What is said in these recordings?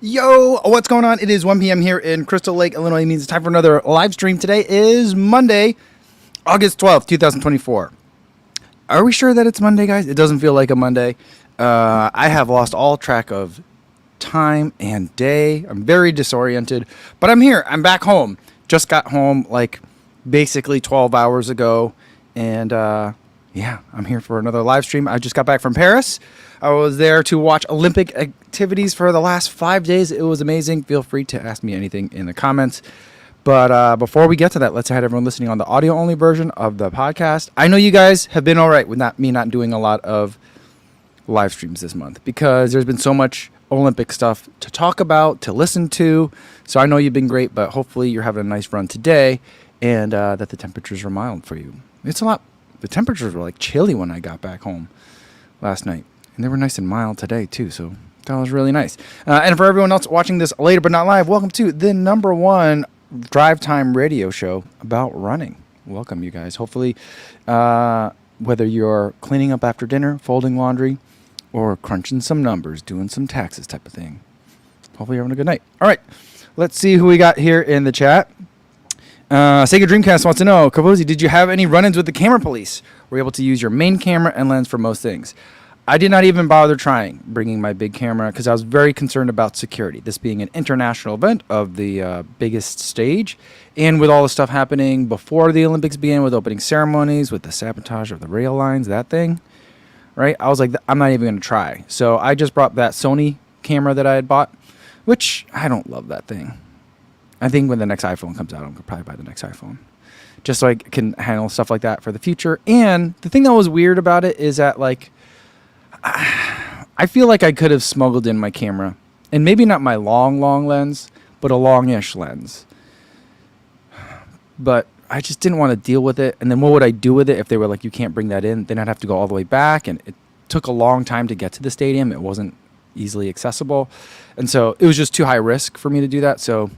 Yo, what's going on? It is 1 p.m. here in Crystal Lake, Illinois. It means it's time for another live stream. Today is Monday, August 12th, 2024. Are we sure that it's Monday, guys? It doesn't feel like a Monday. I have lost all track of time and day. I'm very disoriented, but I'm here. I'm back home. Just got home like basically 12 hours ago, and yeah, I'm here for another live stream. I just got back from Paris. I was there to watch Olympic activities for the last 5 days. It was amazing. Feel free to ask me anything in the comments. But before we get to that, let's have everyone listening on the audio-only version of the podcast. I know you guys have been all right with me not doing a lot of live streams this month because there's been so much Olympic stuff to talk about, to listen to. So I know you've been great, but hopefully you're having a nice run today and that the temperatures are mild for you. It's a lot. The temperatures were like chilly when I got back home last night. And they were nice and mild today, too, so that was really nice. And for everyone else watching this later but not live, welcome to the #1 drive time radio show about running. Welcome, you guys. Hopefully, whether you're cleaning up after dinner, folding laundry, or crunching some numbers, doing some taxes type of thing. Hopefully you're having a good night. All right, let's see who we got here in the chat. Sega Dreamcast wants to know, Kavosi, did you have any run-ins with the camera police? Were you able to use your main camera and lens for most things? I did not even bother trying bringing my big camera because I was very concerned about security. This being an international event of the biggest stage, and with all the stuff happening before the Olympics began, with opening ceremonies, with the sabotage of the rail lines, that thing, right? I was like, I'm not even going to try. So I just brought that Sony camera that I had bought, which I don't love that thing. I think when the next iPhone comes out, I'm going to probably buy the next iPhone, just so I can handle stuff like that for the future. And the thing that was weird about it is that, like, I feel like I could have smuggled in my camera, and maybe not my long lens, but a longish lens. But I just didn't want to deal with it. And then what would I do with it if they were like, you can't bring that in? Then I'd have to go all the way back, and it took a long time to get to the stadium. It wasn't easily accessible. And so it was just too high risk for me to do that. So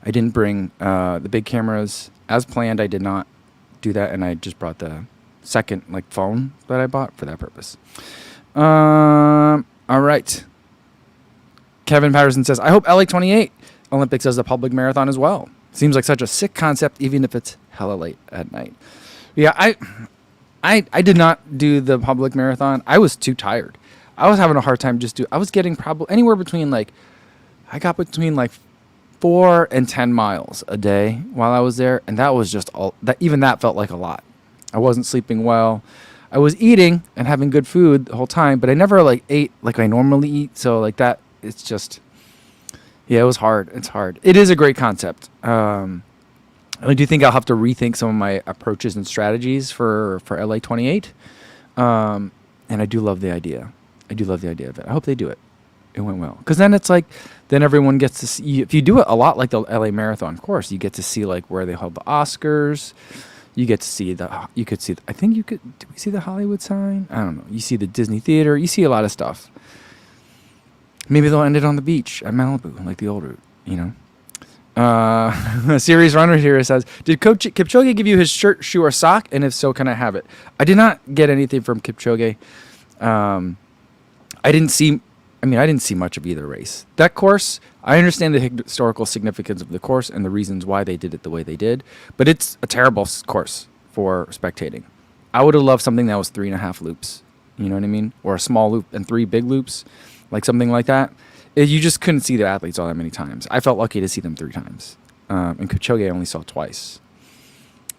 I didn't bring the big cameras as planned. I did not do that, and I just brought the second phone that I bought for that purpose. All right. Kevin Patterson says, I hope LA 28 Olympics does the public marathon as well. Seems like such a sick concept, even if it's hella late at night. Yeah, I did not do the public marathon. I was too tired. I was having a hard time I was getting probably anywhere between I got between 4 and 10 miles a day while I was there, and that was just all that. Even that felt like a lot. I wasn't sleeping well. I was eating and having good food the whole time, but I never ate like I normally eat. So that, it's just, yeah, it was hard. It's hard. It is a great concept. I do think I'll have to rethink some of my approaches and strategies for LA 28. And I do love the idea. I do love the idea of it. I hope they do it. It went well. Because then it's then everyone gets to see, if you do it a lot like the LA Marathon, of course, you get to see where they held the Oscars. You get to see did we see the Hollywood sign? I don't know. You see the Disney Theater. You see a lot of stuff. Maybe they'll end it on the beach at Malibu, like the old route, A series runner here says, did Kipchoge give you his shirt, shoe, or sock? And if so, can I have it? I did not get anything from Kipchoge. I didn't see much of either race. That course, I understand the historical significance of the course and the reasons why they did it the way they did, but it's a terrible course for spectating. I would have loved something that was 3.5 loops, you know what I mean? Or a small loop and 3 big loops, something like that. You just couldn't see the athletes all that many times. I felt lucky to see them 3 times. And Kipchoge I only saw twice.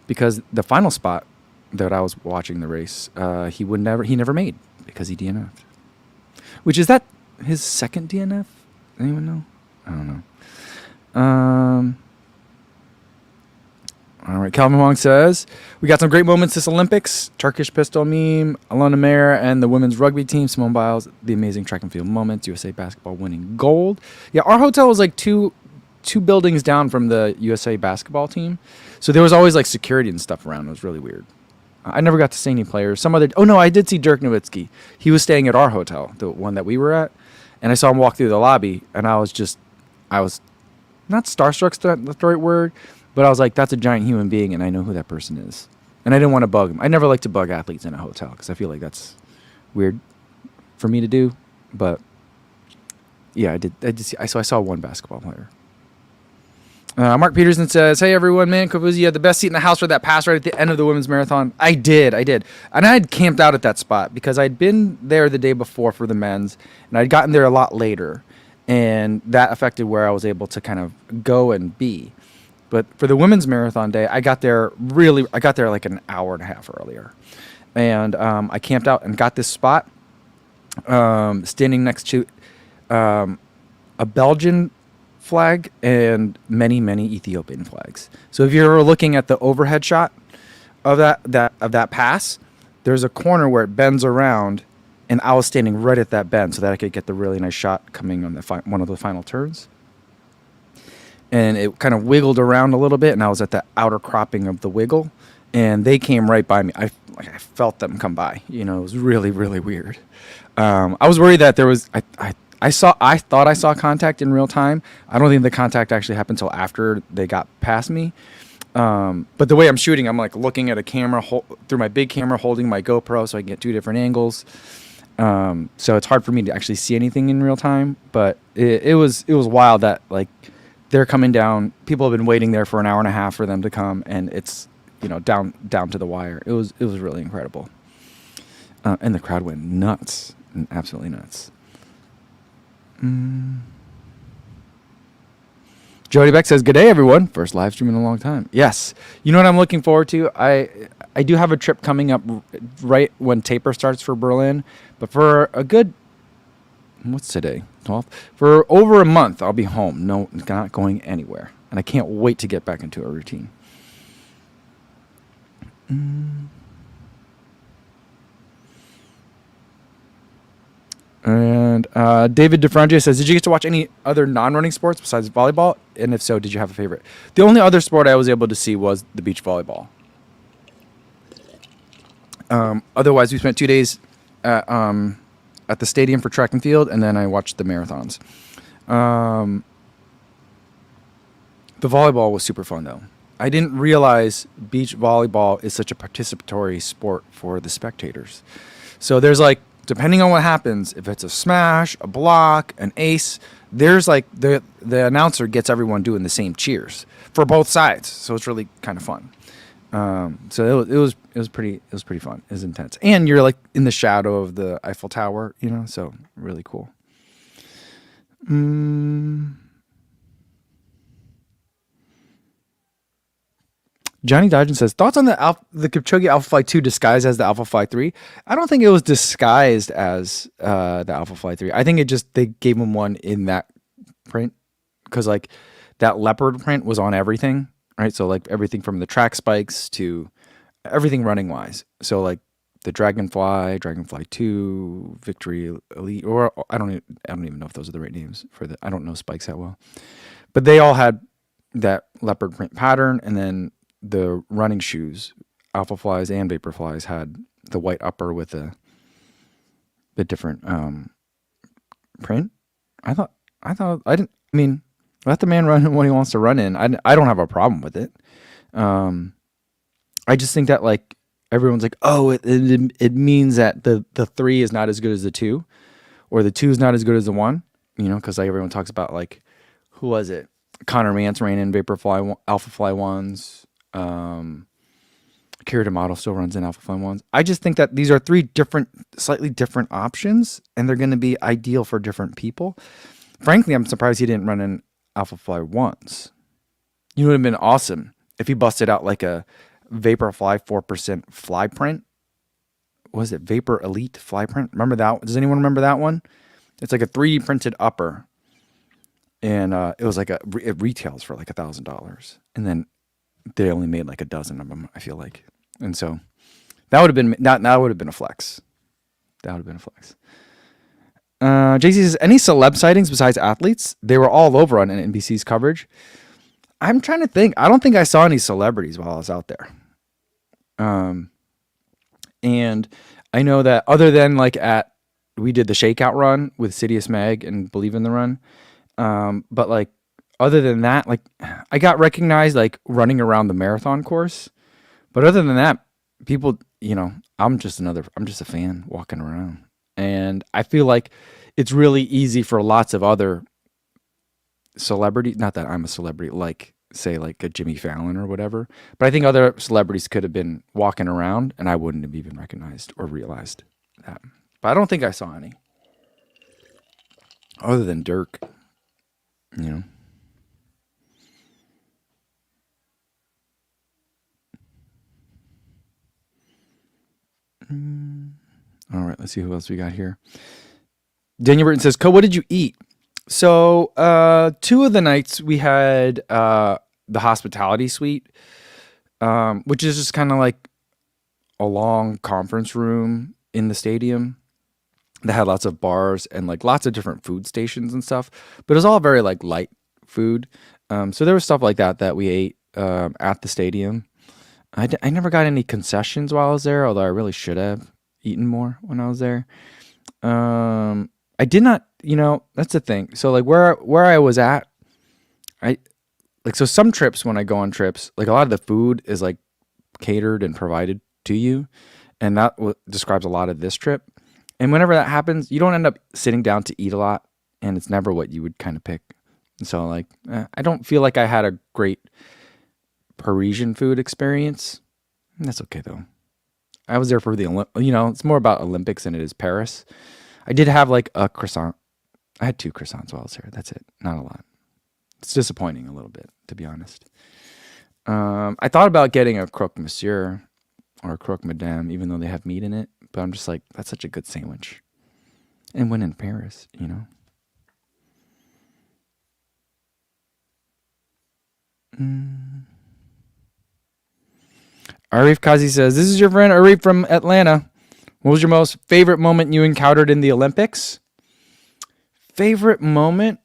Because the final spot that I was watching the race, he never made because he DNF'd. Which is that his second DNF? Anyone know? I don't know. All right. Calvin Wong says, we got some great moments this Olympics. Turkish pistol meme, Alana Mayer, and the women's rugby team, Simone Biles, the amazing track and field moments, USA basketball winning gold. Yeah, our hotel was two buildings down from the USA basketball team. So there was always security and stuff around. It was really weird. I never got to see any players. I did see Dirk Nowitzki. He was staying at our hotel, the one that we were at. And I saw him walk through the lobby, and I was not starstruck's the right word, but I was like, that's a giant human being, and I know who that person is. And I didn't want to bug him. I never like to bug athletes in a hotel because I feel like that's weird for me to do. But Yeah, I did. So I saw one basketball player. Mark Peterson says, "Hey everyone, man, Kavuzi, you had the best seat in the house for that pass right at the end of the women's marathon." I did, and I had camped out at that spot because I'd been there the day before for the men's, and I'd gotten there a lot later, and that affected where I was able to kind of go and be. But for the women's marathon day, I got there like an hour and a half earlier, and I camped out and got this spot, standing next to a Belgian flag and many Ethiopian flags. So if you're looking at the overhead shot of that pass, there's a corner where it bends around, and I was standing right at that bend so that I could get the really nice shot coming on one of the final turns. And it kind of wiggled around a little bit, and I was at the outer cropping of the wiggle, and they came right by me. I felt them come by. It was really weird. I was worried that there was I thought I saw contact in real time. I don't think the contact actually happened until after they got past me. But the way I'm shooting, I'm like looking at a camera through my big camera, holding my GoPro so I can get 2 different angles. So it's hard for me to actually see anything in real time. But it was wild that like they're coming down. People have been waiting there for an hour and a half for them to come, and it's down to the wire. It was really incredible. And the crowd went nuts, absolutely nuts. Jody Beck says, "Good day, everyone. First live stream in a long time." Yes. You know what I'm looking forward to? I do have a trip coming up right when taper starts for Berlin, but for a good, what's today? 12th? For over a month, I'll be home. No, not going anywhere. And I can't wait to get back into a routine. And David DeFrangia says, "Did you get to watch any other non-running sports besides volleyball? And if so, did you have a favorite?" The only other sport I was able to see was the beach volleyball. Otherwise, we spent 2 days at the stadium for track and field, and then I watched the marathons. The volleyball was super fun, though. I didn't realize beach volleyball is such a participatory sport for the spectators. So there's like, depending on what happens, if it's a smash, a block, an ace, there's like the announcer gets everyone doing the same cheers for both sides. So it's really kind of fun. So it was pretty fun. It was intense, and you're like in the shadow of the Eiffel Tower, so really cool. Johnny Dodgen says, "Thoughts on the Kipchoge Alpha Fly 2 disguised as the Alpha Fly 3? I don't think it was disguised as the Alpha Fly 3. I think they gave him one in that print because like that leopard print was on everything, right? So like everything from the track spikes to everything running wise. So like the Dragonfly 2, Victory Elite, or I don't even know if those are the right names for I don't know spikes that well, but they all had that leopard print pattern, and then the running shoes, Alpha Flies and Vapor Flies, had the white upper with the different print. I mean, let the man run what he wants to run in. I don't have a problem with it. I just think that like everyone's like, oh, it means that the 3 is not as good as the 2, or the 2 is not as good as the 1. Because like everyone talks about like, who was it? Connor Mance ran in Vapor Fly Alpha Fly 1s. Kira D'Amato still runs in Alpha Fly 1s. I just think that these are 3 slightly different options, and they're going to be ideal for different people. Frankly, I'm surprised he didn't run in Alpha Fly 1s. It would have been awesome if he busted out like a Vapor Fly 4% fly print. Was it Vapor Elite fly print? Remember that? Does anyone remember that one? It's like a 3D printed upper, and it was like it retails for like $1,000, and then they only made like a dozen of them, I feel like. And so that would have been a flex. JC says, "Any celeb sightings besides athletes? They were all over on NBC's coverage." I'm trying to think. I don't think I saw any celebrities while I was out there. And I know that other than like we did the shakeout run with Sidious Mag and Believe in the Run. But like, other than that, like I got recognized like running around the marathon course, but other than that, people, I'm just a fan walking around, and I feel like it's really easy for lots of other celebrities. Not that I'm a celebrity, like say like a Jimmy Fallon or whatever, but I think other celebrities could have been walking around and I wouldn't have even recognized or realized that. But I don't think I saw any other than Dirk. You know. All right, let's see who else we got here. Daniel Burton says, "Co, what did you eat?" So, two of the nights we had the hospitality suite, which is just kind of like a long conference room in the stadium that had lots of bars and like lots of different food stations and stuff. But it was all very like light food. So there was stuff like that we ate at the stadium. I never got any concessions while I was there, although I really should have eaten more when I was there. I did not, that's the thing. So like where I was at, I like, so some trips when I go on trips, like a lot of the food is like catered and provided to you. And that describes a lot of this trip. And whenever that happens, you don't end up sitting down to eat a lot. And it's never what you would kind of pick. So like, I don't feel like I had a great Parisian food experience. That's okay though. I was there for the, it's more about Olympics than it is Paris. I did have like a croissant. I had 2 croissants while I was there. That's it. Not a lot. It's disappointing a little bit, to be honest. I thought about getting a croque monsieur or a croque madame, even though they have meat in it. But I'm just like, that's such a good sandwich. And when in Paris, Arif Kazi says, this is your friend Arif from Atlanta. What was your most favorite moment you encountered in the Olympics? Favorite moment?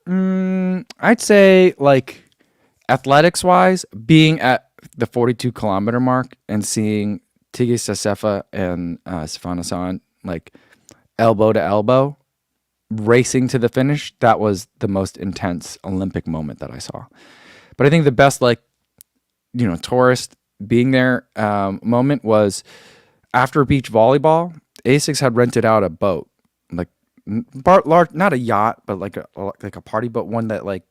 I'd say like athletics wise, being at the 42 kilometer mark and seeing Tigist Assefa and Sifan Hassan like elbow to elbow racing to the finish. That was the most intense Olympic moment that I saw. But I think the best tourist being there moment was after beach volleyball. ASICS had rented out a boat, like large, not a yacht, but like a party boat, one that like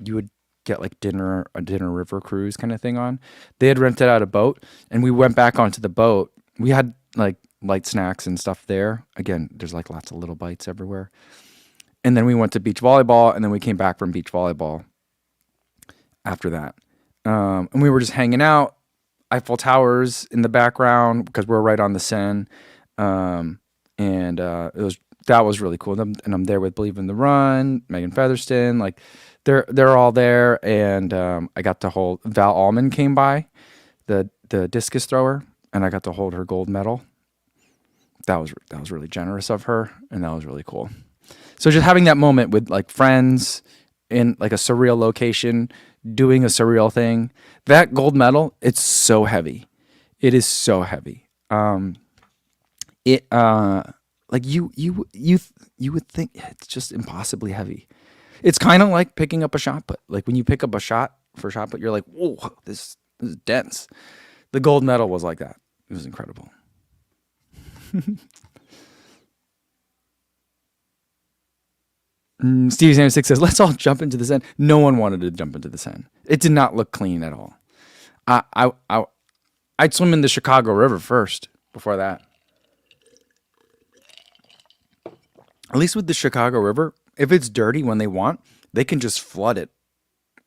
you would get like a dinner river cruise kind of thing on. They had rented out a boat, and we went back onto the boat. We had like light snacks and stuff there. Again, there's like lots of little bites everywhere. And then we went to beach volleyball, and then we came back from beach volleyball after that. And we were just hanging out. Eiffel Towers in the background because we're right on the Seine. That was really cool. And I'm there with Believe in the Run, Megan Featherston, like they're all there. And I got to hold Val Allman came by, the discus thrower, and I got to hold her gold medal. That was really generous of her, and that was really cool. So just having that moment with like friends in like a surreal location, doing a surreal thing. That gold medal, it's so heavy. It is so heavy. Like you would think it's just impossibly heavy. It's kind of like picking up a shot put. Like when you pick up a shot put, you're like, whoa, this is dense. The gold medal was like that. It was incredible. Stevie Sam 6 says, let's all jump into the Seine. No one wanted to jump into the Seine. It did not look clean at all. I'd swim in the Chicago River first before that. At least with the Chicago River, if it's dirty when they want, they can just flood it.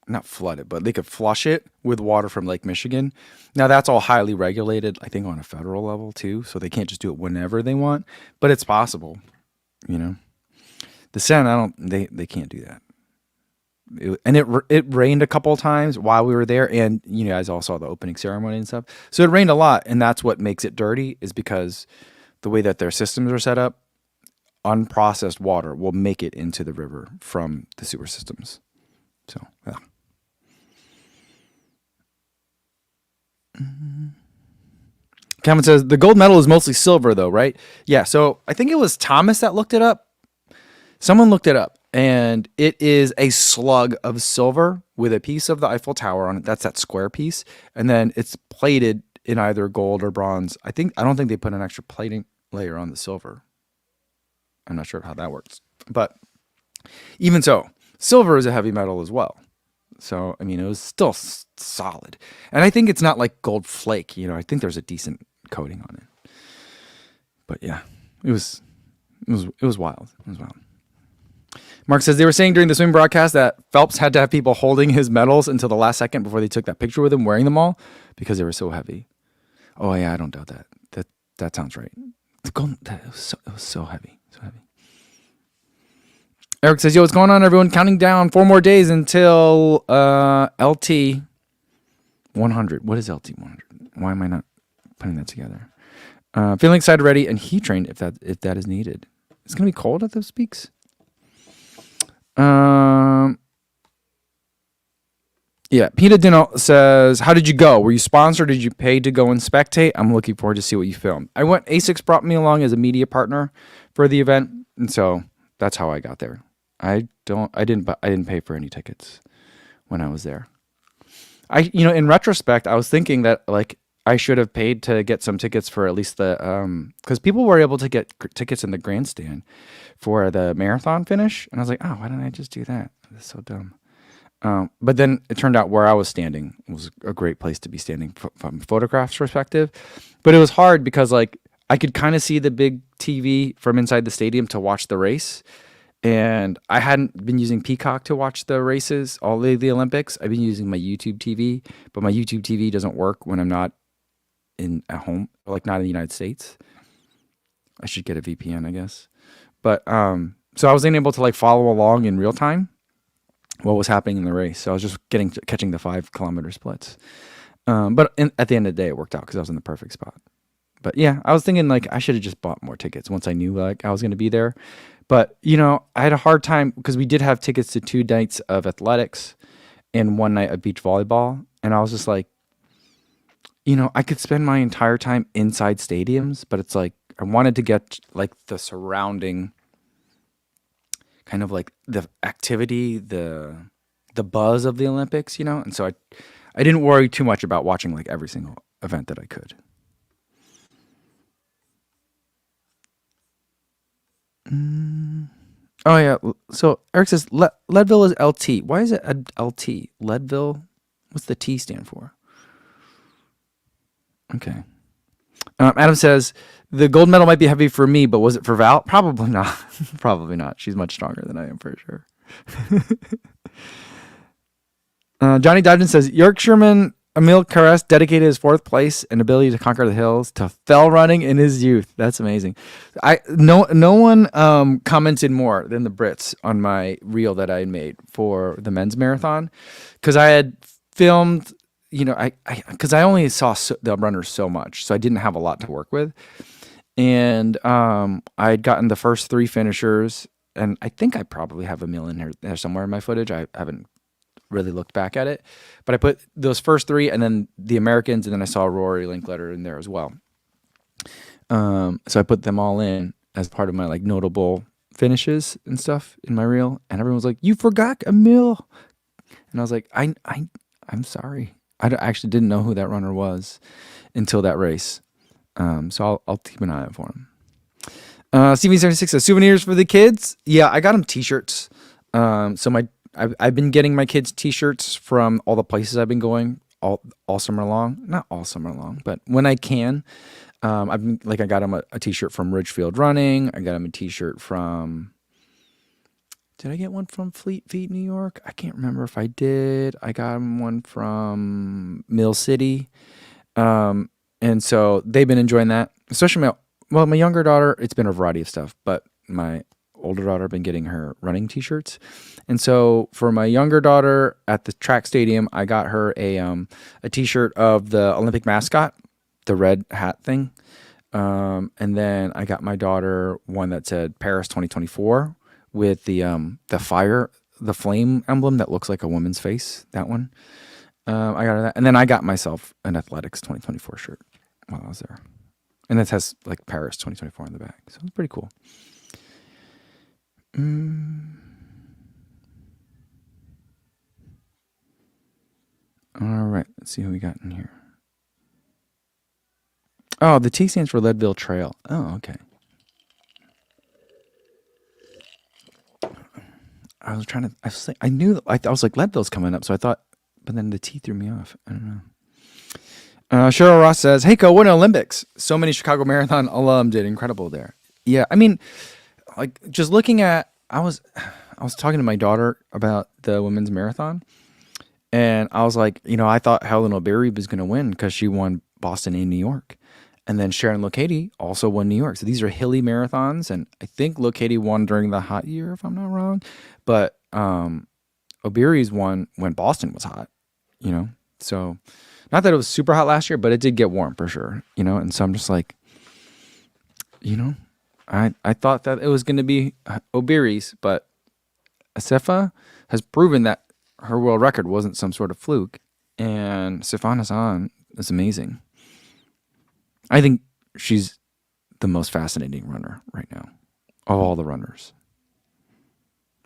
Not flood it, but they could flush it with water from Lake Michigan. Now that's all highly regulated, I think on a federal level too, so they can't just do it whenever they want, but it's possible, The Seine, they can't do that. It rained a couple of times while we were there, and you guys all saw the opening ceremony and stuff. So it rained a lot, and that's what makes it dirty, is because the way that their systems are set up, unprocessed water will make it into the river from the sewer systems. So, yeah. Kevin says, the gold medal is mostly silver though, right? Yeah, so I think it was Thomas that looked it up. Someone looked it up, and it is a slug of silver with a piece of the Eiffel Tower on it. That's that square piece. And then it's plated in either gold or bronze. I don't think they put an extra plating layer on the silver. I'm not sure how that works. But even so, silver is a heavy metal as well. So, I mean, it was still solid. And I think it's not like gold flake, I think there's a decent coating on it. But yeah, it was wild. It was wild. Mark says they were saying during the swim broadcast that Phelps had to have people holding his medals until the last second before they took that picture with him wearing them all because they were so heavy. Oh yeah, I don't doubt that. That sounds right. The gold, it was so heavy. So heavy. Eric says, yo, what's going on, everyone? Counting down 4 more days until LT 100. What is LT 100? Why am I not putting that together? Feeling excited, ready, and heat trained if that is needed. It's going to be cold at those peaks. Yeah, Peter Dino says, how did you go? Were you sponsored? Did you pay to go and spectate? I'm looking forward to see what you filmed. ASICS brought me along as a media partner for the event, and so that's how I got there. I didn't pay for any tickets when I was there. In retrospect, I was thinking that like I should have paid to get some tickets for at least the because people were able to get tickets in the grandstand for the marathon finish, and I was like, oh, why didn't I just do that? That's so dumb. But then it turned out where I was standing was a great place to be standing from photographs perspective. But it was hard because like I could kind of see the big TV from inside the stadium to watch the race. And I hadn't been using Peacock to watch the races, all of the Olympics. I've been using my YouTube TV, but my YouTube TV doesn't work when I'm not at home, like not in the United States. I should get a VPN, I guess. But so I wasn't able to like follow along in real time what was happening in the race. So I was just catching the 5 kilometer splits. But at the end of the day, it worked out because I was in the perfect spot. But yeah, I was thinking like I should have just bought more tickets once I knew like I was going to be there. But, I had a hard time because we did have tickets to 2 nights of athletics and 1 night of beach volleyball. And I was just like, I could spend my entire time inside stadiums, but it's like I wanted to get like the surrounding kind of like the activity, the buzz of the Olympics, And so I didn't worry too much about watching like every single event that I could. Oh yeah. So Eric says Leadville is LT. Why is it LT? Leadville? What's the T stand for? Okay. Adam says the gold medal might be heavy for me, but was it for Val? Probably not. Probably not. She's much stronger than I am for sure. Johnny Dodgen says Yorkshireman Emil Carres dedicated his 4th place and ability to conquer the hills to fell running in his youth. That's amazing. No one commented more than the Brits on my reel that I made for the men's marathon because I had filmed. Because I only saw the runners so much, so I didn't have a lot to work with, and I'd gotten the first 3 finishers, and I think I probably have Emil in there somewhere in my footage. I haven't really looked back at it, but I put those first 3 and then the Americans, and then I saw Rory Linkletter in there as well. So I put them all in as part of my like notable finishes and stuff in my reel, and everyone was like, "You forgot Emil," and I was like, "I'm sorry. I actually didn't know who that runner was until that race, so I'll keep an eye out for him." CV76 says souvenirs for the kids. Yeah, I got them T-shirts. So I've been getting my kids T-shirts from all the places I've been going all summer long. Not all summer long, but when I can. I got them a T-shirt from Ridgefield Running. I got them a T-shirt from. Did I get one from Fleet Feet, New York? I can't remember if I did. I got them one from Mill City. And so they've been enjoying that. Especially my younger daughter, it's been a variety of stuff, but my older daughter have been getting her running T-shirts. And so for my younger daughter at the track stadium, I got her a T-shirt of the Olympic mascot, the red hat thing. And then I got my daughter one that said Paris 2024 with the flame emblem that looks like a woman's face. That one. I got her that. And then I got myself an Athletics 2024 shirt while I was there. And it has like Paris 2024 on the back. So it's pretty cool. All right. Let's see who we got in here. Oh, the T stands for Leadville Trail. Oh, okay. I was trying to. I knew. I was like Leadville's coming up, so I thought. But then the T threw me off. I don't know. Cheryl Ross says, "Hey, Co, what Olympics? So many Chicago Marathon alum did incredible there." Yeah, I mean, like just looking at, I was talking to my daughter about the women's marathon, and I was like, I thought Helen O'Berry was going to win because she won Boston and New York, and then Sharon Lokedi also won New York. So these are hilly marathons, and I think Lokedi won during the hot year, if I'm not wrong, but O'Berry's won when Boston was hot, So not that it was super hot last year, but it did get warm for sure, And so I'm just like, I thought that it was going to be O'Berry's, but Asefa has proven that her world record wasn't some sort of fluke, and Sifan Hassan is amazing. I think she's the most fascinating runner right now of all the runners.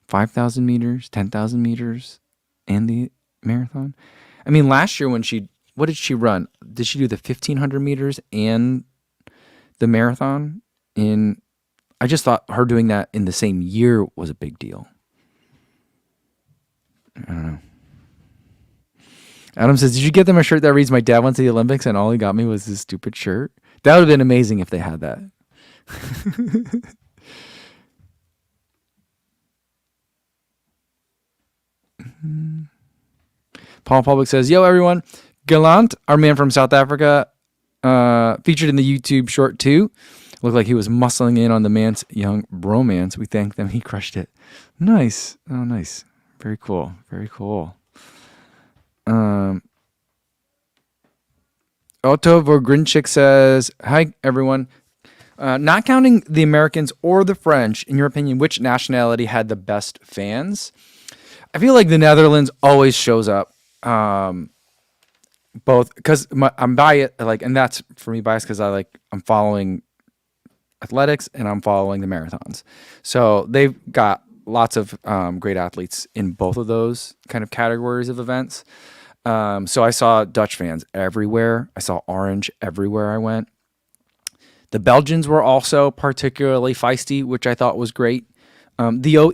5,000 meters, 10,000 meters, and the marathon. I mean, last year what did she run? Did she do the 1,500 meters and the marathon? I just thought her doing that in the same year was a big deal. I don't know. Adam says, did you get them a shirt that reads, "My dad went to the Olympics and all he got me was this stupid shirt"? That would have been amazing if they had that. Paul Public says, "Yo, everyone. Gallant, our man from South Africa, featured in the YouTube short too. Looked like he was muscling in on the Mance Young bromance. We thank them. He crushed it." Nice. Oh, nice. Very cool. Very cool. Otto Vorgrinchik says, "Hi, everyone. Not counting the Americans or the French, in your opinion, which nationality had the best fans?" I feel like the Netherlands always shows up. Both because I'm biased, and that's for me biased because I'm following athletics and I'm following the marathons. So they've got lots of great athletes in both of those kind of categories of events. So I saw Dutch fans everywhere. I saw orange everywhere I went. The Belgians were also particularly feisty, which I thought was great. The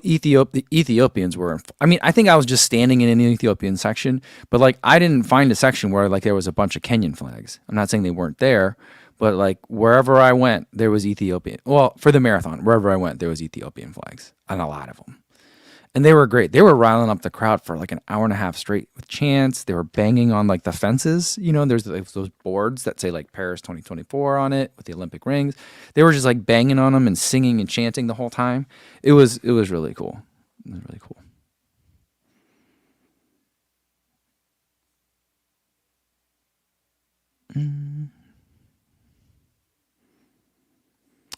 Ethiopians were, I think I was just standing in an Ethiopian section, but I didn't find a section where there was a bunch of Kenyan flags. I'm not saying they weren't there, but wherever I went, there was Ethiopian. Well, for the marathon, wherever I went, there was Ethiopian flags, and a lot of them. And they were great. They were riling up the crowd for an hour and a half straight with chants. They were banging on the fences. There's those boards that say Paris 2024 on it with the Olympic rings. They were just banging on them and singing and chanting the whole time. It was really cool. It was really cool.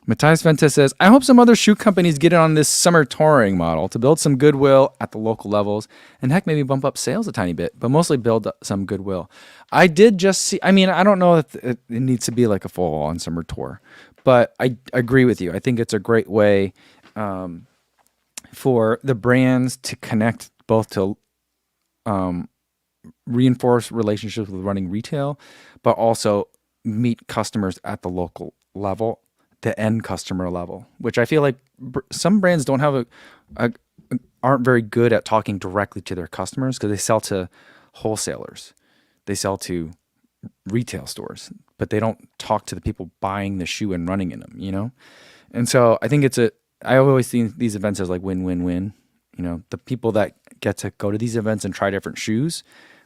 Matthias Ventes says, "I hope some other shoe companies get in on this summer touring model to build some goodwill at the local levels and heck, maybe bump up sales a tiny bit, but mostly build some goodwill." I did just see, I don't know if it needs to be a full-on summer tour, but I agree with you. I think it's a great way for the brands to connect both to reinforce relationships with running retail, but also meet customers at the local level, the end customer level, which I feel like some brands don't have aren't very good at talking directly to their customers because they sell to wholesalers, they sell to retail stores, but they don't talk to the people buying the shoe and running in them, And so I think I always see these events as win-win-win. The people that get to go to these events and try different shoes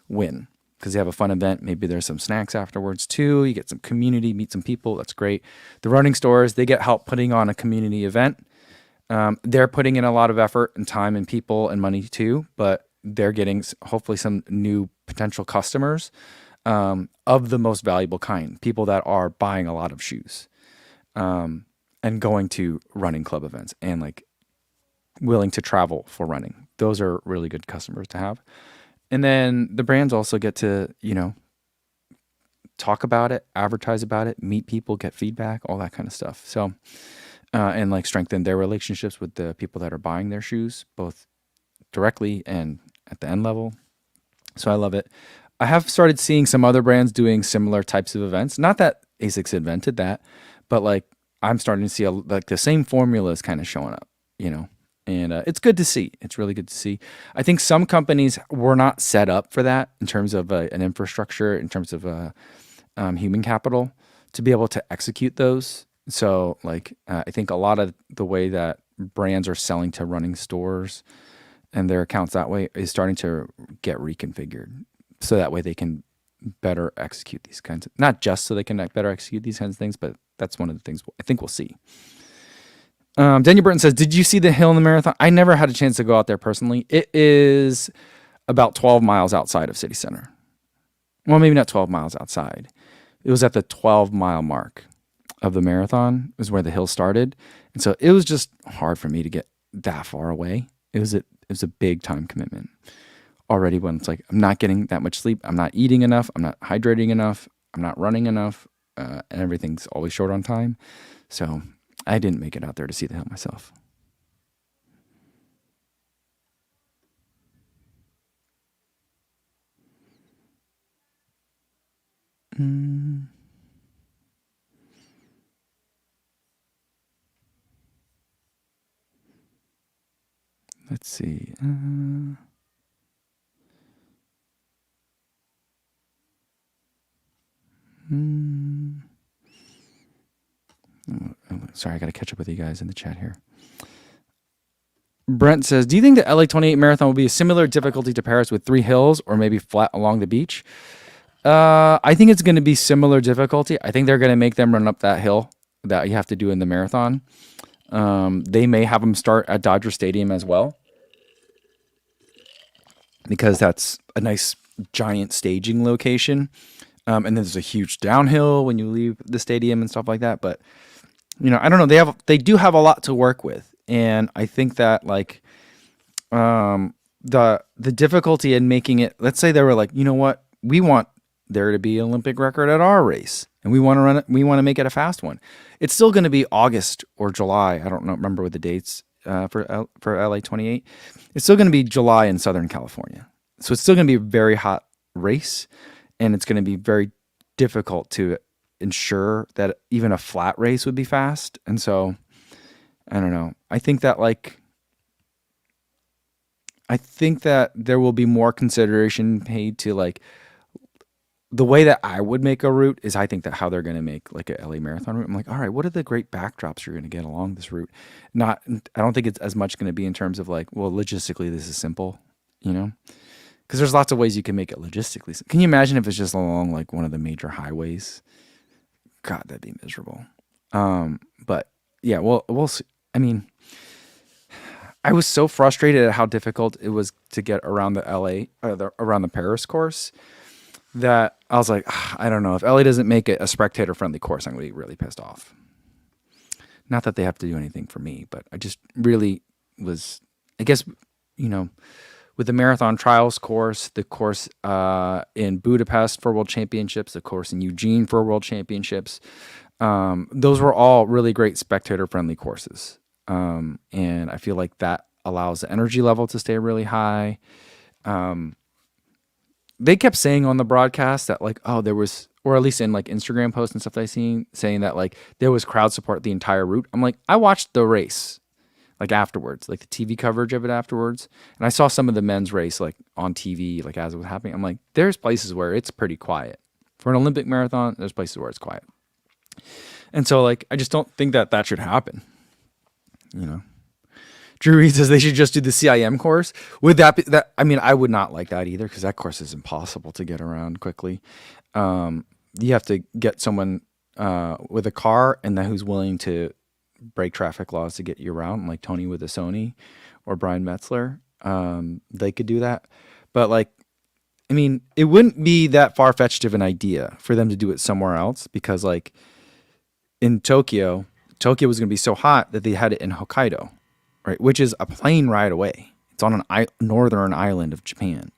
win, because they have a fun event. Maybe there's some snacks afterwards too. You get some community, meet some people. That's great. The running stores, they get help putting on a community event. They're putting in a lot of effort and time and people and money too, but they're getting hopefully some new potential customers of the most valuable kind, people that are buying a lot of shoes and going to running club events and willing to travel for running. Those are really good customers to have. And then the brands also get to, talk about it, advertise about it, meet people, get feedback, all that kind of stuff. So, and strengthen their relationships with the people that are buying their shoes, both directly and at the end level. So I love it. I have started seeing some other brands doing similar types of events. Not that ASICS invented that, but I'm starting to see the same formula is kind of showing up, And it's good to see. It's really good to see. I think some companies were not set up for that in terms of an infrastructure, in terms of human capital to be able to execute those. So, like, I think a lot of the way that brands are selling to running stores and their accounts that way is starting to get reconfigured. So that way they can better execute these kinds of, not just so they can better execute these kinds of things, but that's one of the things I think we'll see. Daniel Burton says, did you see the hill in the marathon? I never had a chance to go out there personally. It is about 12 miles outside of city center. Well, maybe not 12 miles outside. It was at the 12-mile mark of the marathon is where the hill started. And so it was just hard for me to get that far away. It was a big time commitment already when it's like, I'm not getting that much sleep. I'm not eating enough. I'm not hydrating enough. I'm not running enough. And everything's always short on time. So I didn't make it out there to see the hill myself. Let's see. Sorry, I got to catch up with you guys in the chat here. Brent says, do you think the LA 28 marathon will be a similar difficulty to Paris with 3 hills or maybe flat along the beach? I think it's going to be similar difficulty. I think they're going to make them run up that hill that you have to do in the marathon. They may have them start at Dodger Stadium as well, because that's a nice giant staging location. And then there's a huge downhill when you leave the stadium and stuff like that. But, I don't know. They do have a lot to work with. And I think that like, the difficulty in making it, let's say they were like, you know what, we want there to be an Olympic record at our race and we want to run it. We want to make it a fast one. It's still going to be August or July. I don't remember what the dates, for LA 28. It's still going to be July in Southern California. So it's still going to be a very hot race, and it's going to be very difficult to ensure that even a flat race would be fast. And so I don't know. I think that there will be more consideration paid to like the way that I would make a route is I think that how they're going to make like a LA marathon route. I'm like, all right, what are the great backdrops you're going to get along this route? I don't think it's as much going to be in terms of like, well, logistically, this is simple, because there's lots of ways you can make it logistically. Can you imagine if it's just along like one of the major highways? God, that'd be miserable. But yeah, we'll see. I mean, I was so frustrated at how difficult it was to get around the around the Paris course that I was like, I don't know. If LA doesn't make it a spectator-friendly course, I'm going to be really pissed off. Not that they have to do anything for me, but I just really was, I guess, with the marathon trials course, the course in Budapest for World Championships, the course in Eugene for World Championships, those were all really great spectator-friendly courses. And I feel like that allows the energy level to stay really high. They kept saying on the broadcast that like, oh, there was, or at least in like Instagram posts and stuff that I seen, saying that like there was crowd support the entire route. I'm like, I watched the race like afterwards, like the TV coverage of it afterwards. And I saw some of the men's race like on TV, like as it was happening. I'm like, there's places where it's pretty quiet. For an Olympic marathon, there's places where it's quiet. And so like, I just don't think that should happen. Drew Reed says they should just do the CIM course. Would that be that? I mean, I would not like that either because that course is impossible to get around quickly. You have to get someone with a car and then who's willing to break traffic laws to get you around, like Tony with a Sony or Brian Metzler. They could do that. But like, I mean, it wouldn't be that far-fetched of an idea for them to do it somewhere else because like in Tokyo was going to be so hot that they had it in Hokkaido. Right, which is a plane ride away. It's on an northern island of Japan,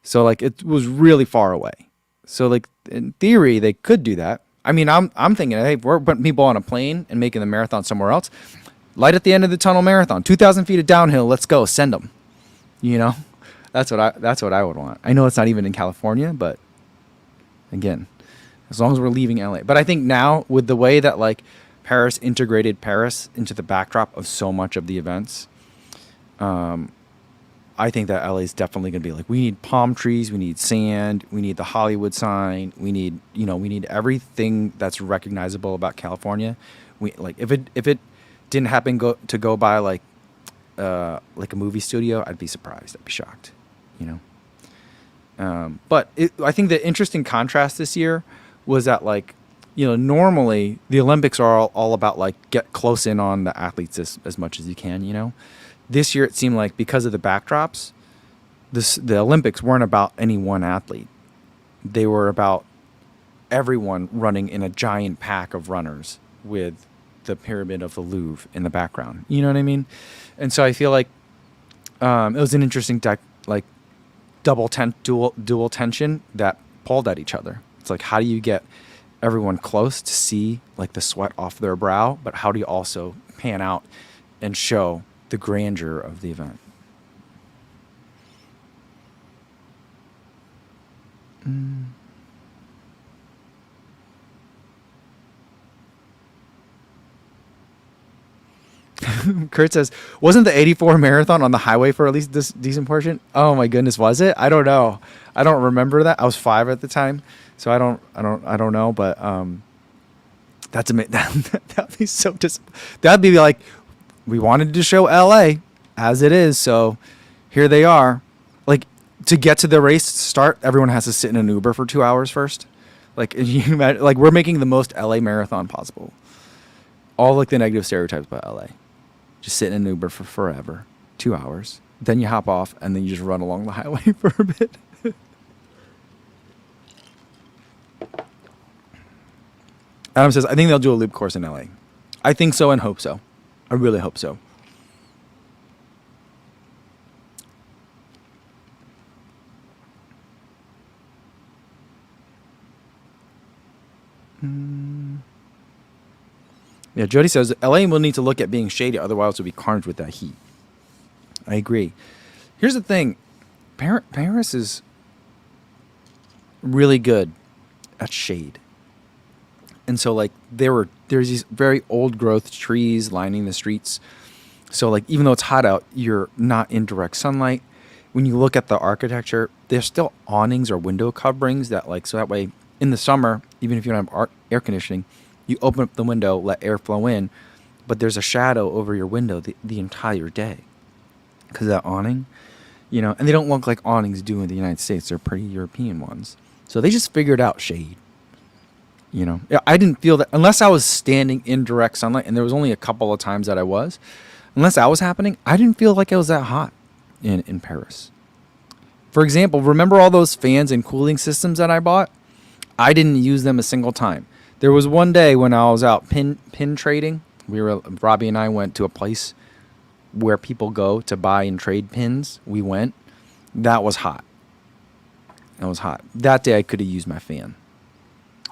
So like it was really far away. So like in theory they could do that. I mean, I'm thinking, hey, we're putting people on a plane and making the marathon somewhere else. Light at the end of the tunnel marathon, 2,000 feet of downhill. Let's go, send them. That's what I would want. I know it's not even in California, but again, as long as we're leaving LA. But I think now with the way that like Paris integrated Paris into the backdrop of so much of the events. I think that LA is definitely going to be like, we need palm trees, we need sand, we need the Hollywood sign, we need, we need everything that's recognizable about California. We like if it didn't happen to go by like a movie studio, I'd be surprised. I'd be shocked, you know. But I think the interesting contrast this year was that like, normally the Olympics are all about like get close in on the athletes as much as you can, This year it seemed like because of the backdrops, the Olympics weren't about any one athlete. They were about everyone running in a giant pack of runners with the pyramid of the Louvre in the background. You know what I mean? And so I feel like it was an interesting like dual tension that pulled at each other. It's like, how do you get everyone close to see like the sweat off their brow, but how do you also pan out and show the grandeur of the event? Kurt says, wasn't the 84 marathon on the highway for at least this decent portion? Oh my goodness, was it? I don't know. I don't remember that. I was 5 at the time, so I don't know. But that's amazing. That'd be so that'd be like, we wanted to show LA as it is, so here they are. Like, to get to the race start, everyone has to sit in an Uber for 2 hours first. Like, you imagine, like, we're making the most LA marathon possible. All like the negative stereotypes about LA. Just sit in an Uber for forever, 2 hours. Then you hop off, and then you just run along the highway for a bit. Adam says, I think they'll do a loop course in LA. I think so and hope so. I really hope so. Yeah, Jody says, LA will need to look at being shady, otherwise it'll be carnage with that heat. I agree. Here's the thing. Paris is really good at shade. And so, like, there's these very old growth trees lining the streets. So, like, even though it's hot out, you're not in direct sunlight. When you look at the architecture, there's still awnings or window coverings that, like, so that way in the summer, even if you don't have air conditioning, you open up the window, let air flow in, but there's a shadow over your window the entire day because of that awning, and they don't look like awnings do in the United States. They're pretty European ones. So they just figured out shade. I didn't feel that unless I was standing in direct sunlight, and there was only a couple of times that I was, unless that was happening, I didn't feel like it was that hot in Paris. For example, remember all those fans and cooling systems that I bought? I didn't use them a single time. There was one day when I was out pin trading. Robbie and I went to a place where people go to buy and trade pins. We went. That was hot. That day I could have used my fan.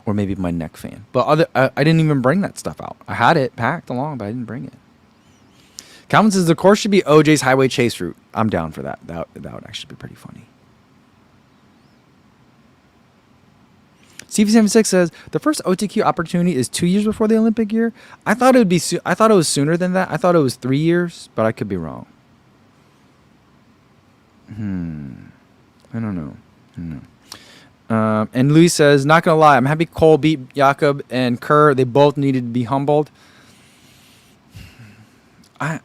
Or maybe my neck fan. But I didn't even bring that stuff out. I had it packed along, but I didn't bring it. Calvin says the course should be OJ's highway chase route. I'm down for that. That would actually be pretty funny. CV76 says the first OTQ opportunity is 2 years before the Olympic year. I thought it would be. I thought it was sooner than that. I thought it was 3 years, but I could be wrong. I don't know. And Louis says, not gonna lie, I'm happy Cole beat Jakob and Kerr. They both needed to be humbled. I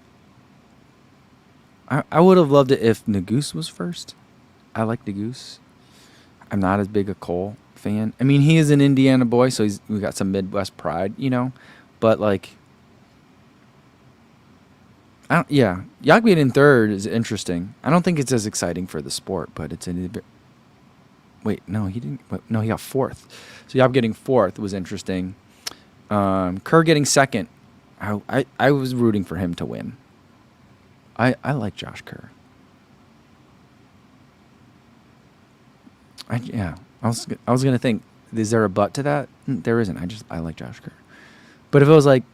would have loved it if Nagoose was first. I like Nagoose. I'm not as big a Cole fan. I mean, he is an Indiana boy, so we got some Midwest pride, But like, Jakob being in third is interesting. I don't think it's as exciting for the sport, but it's wait, no, he didn't. No, he got fourth. So Jakob getting fourth was interesting. Kerr getting second. I was rooting for him to win. I like Josh Kerr. I was gonna think, is there a but to that? There isn't. I like Josh Kerr. But if it was like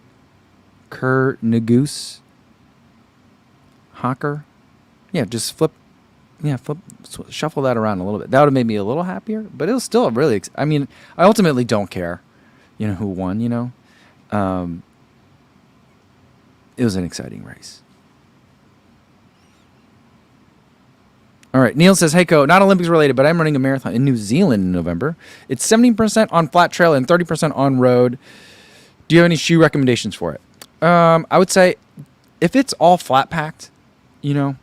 Kerr, Nagoose, Hocker, just shuffle that around a little bit. That would have made me a little happier. But it was still really. I ultimately don't care, who won. It was an exciting race. All right. Neil says, "Hey, Co, not Olympics related, but I'm running a marathon in New Zealand in November. It's 70% on flat trail and 30% on road. Do you have any shoe recommendations for it?" I would say if it's all flat packed, you know,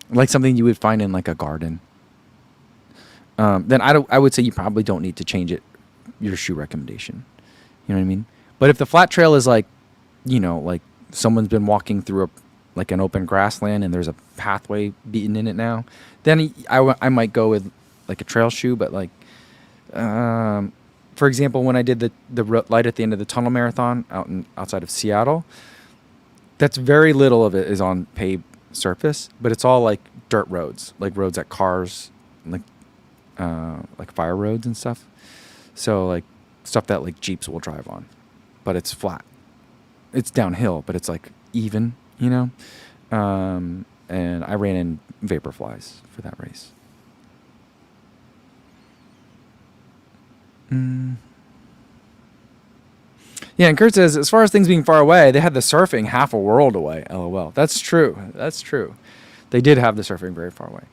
like something you would find in like a garden, then I would say you probably don't need to change your shoe recommendation. You know what I mean? But if the flat trail is like, like someone's been walking through like an open grassland and there's a pathway beaten in it now, then I might go with like a trail shoe. But like, for example, when I did the light at the end of the tunnel marathon outside of Seattle, that's very little of it is on paved surface, but it's all like dirt roads, like roads that cars, like fire roads and stuff. So like stuff that like Jeeps will drive on, but it's flat. It's downhill, but it's like even, and I ran in vapor flies for that race. Yeah, and Kurt says, as far as things being far away, they had the surfing half a world away. LOL. That's true. That's true. They did have the surfing very far away.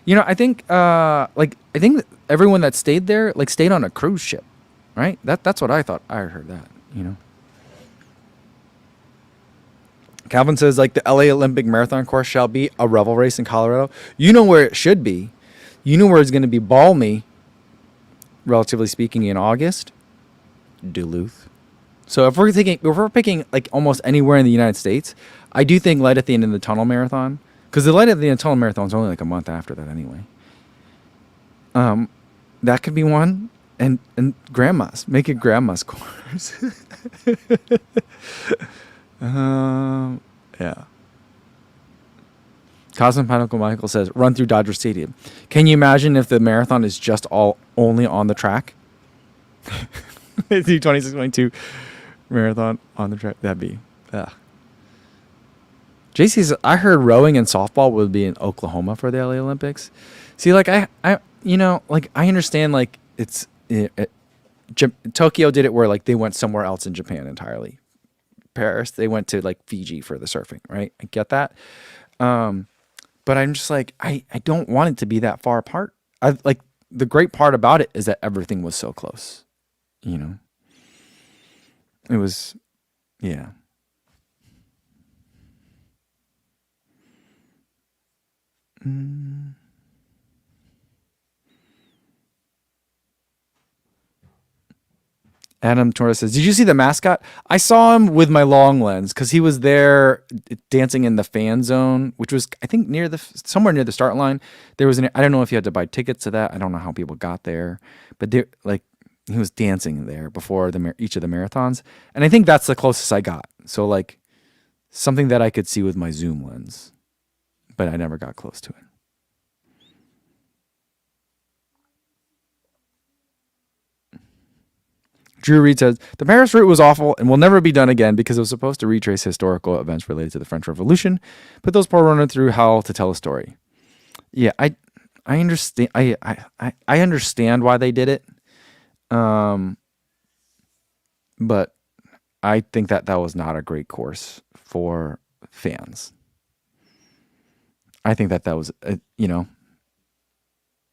I think I think that everyone that stayed there stayed on a cruise ship, right? That's what I thought. I heard that. Calvin says, like, the LA Olympic Marathon course shall be a revel race in Colorado. You know where it should be. You know where it's going to be balmy, relatively speaking, in August? Duluth. So if we're picking like almost anywhere in the United States, I do think light at the end of the tunnel marathon, because the light at the end of the tunnel marathon is only like a month after that anyway. That could be one, and grandma's, make it grandma's course. Yeah. Cosmopanical Michael says, run through Dodger Stadium. Can you imagine if the marathon is just only on the track? The 26.2 marathon on the track. That'd be, JC says, I heard rowing and softball would be in Oklahoma for the LA Olympics. See, like I understand, like Tokyo did it where like they went somewhere else in Japan entirely. Paris, they went to like Fiji for the surfing, right? I get that. But I'm just like, I don't want it to be that far apart. The great part about it is that everything was so close. It was, yeah. Adam Torres says, did you see the mascot? I saw him with my long lens because he was there dancing in the fan zone, which was, I think, somewhere near the start line. There was I don't know if you had to buy tickets to that. I don't know how people got there, but he was dancing there before each of the marathons. And I think that's the closest I got. So like something that I could see with my zoom lens, but I never got close to it. Drew Reed says, the Paris route was awful and will never be done again because it was supposed to retrace historical events related to the French Revolution. Put those poor runners through hell to tell a story. Yeah, I understand. I understand why they did it. But I think that was not a great course for fans. I think that was,